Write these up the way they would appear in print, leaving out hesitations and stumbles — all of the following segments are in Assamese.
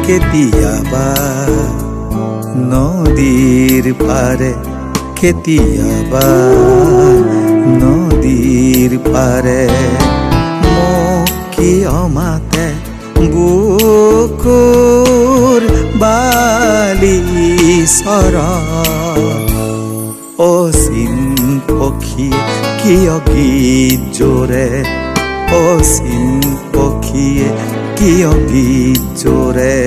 কেতিয়াবা নদীৰ পাৰে, কেতিয়াবা নদীৰ পাৰে মোক কিয় মাতে বুকুৰ বালি চৰত। অচিন পক্ষীয়ে কিয় গীত জোৰে, অচিন পক্ষীয়ে কিয় গীত জোৰে।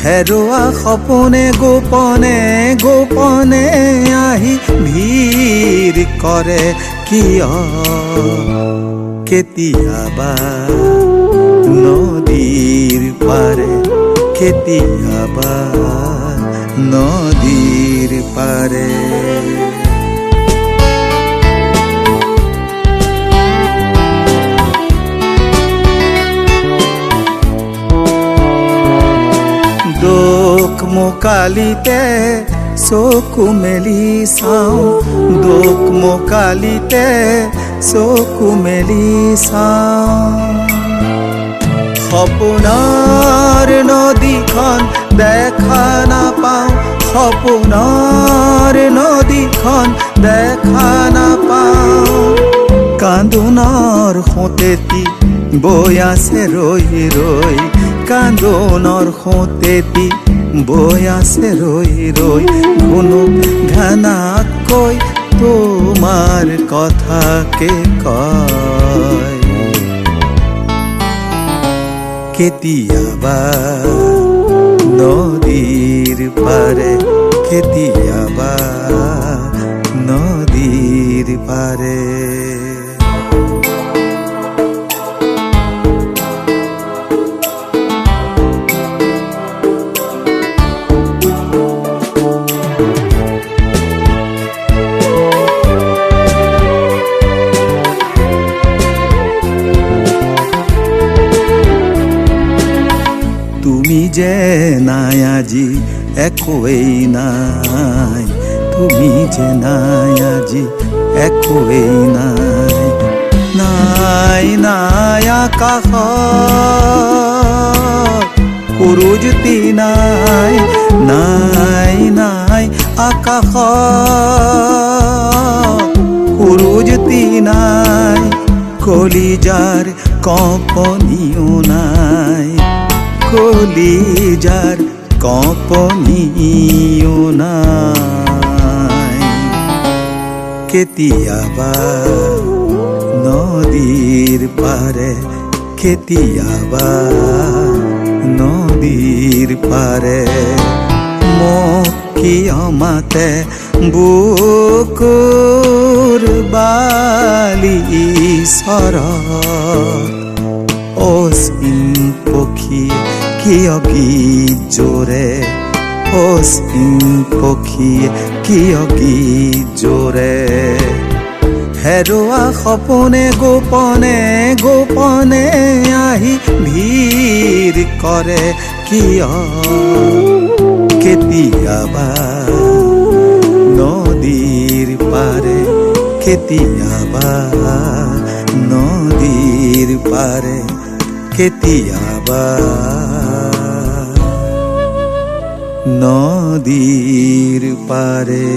হেৰুৱা সপোনে গোপনে গোপনে আহি ভিৰ কৰে কিয়। কেতিয়াবা নদীৰ পাৰে, কেতিয়াবা নদীৰ পাৰে। দুখ মোকালিতে চকু মেলি চাওঁ, দুখ মোকালিতে চকু মেলি চাওঁ। সপোনৰ নদীখন দেখা নাপাওঁ, সপোনৰ নদীখন দেখা নাপাওঁ। কান্দোনৰ সোঁতেতি বৈ আছে ৰৈ ৰৈ, কান্দোনৰ সোঁতেতি বৈ আছে ৰৈ ৰৈ। ঘুনুক ঘানাকৈ তোমাৰ কথাকে কয়। কেতিয়াবা নদীৰ পাৰে, কেতিয়াবা নদীৰ পাৰে। তুমি যে নাই আজি একোৱেই নাই, তুমি যে নাই আজি একোৱেই নাই। নাই নাই আকাশত সূৰুযটি নাই, নাই নাই আকাশত সূৰুযটি নাই। কলিজাৰ কঁপনিও নাই, কলিজাৰ কঁপনিও নাই। কেতিয়াবা নদীৰ পাৰে, কেতিয়াবা নদীৰ পাৰে মোক কিয় মাতে বুকুৰ বালি চৰত। অচিন পক্ষীয়ে কিয় গীত জোৰে, অচিন পক্ষীয়ে কিয় গীত জোৰে। হেৰুৱা সপোনে গোপনে গোপনে আহি ভিৰ কৰে কিয়। কেতিয়াবা নদীৰ পাৰে, কেতিয়াবা নদীৰ পাৰে, কেতিয়াবা নদীৰ পাৰে।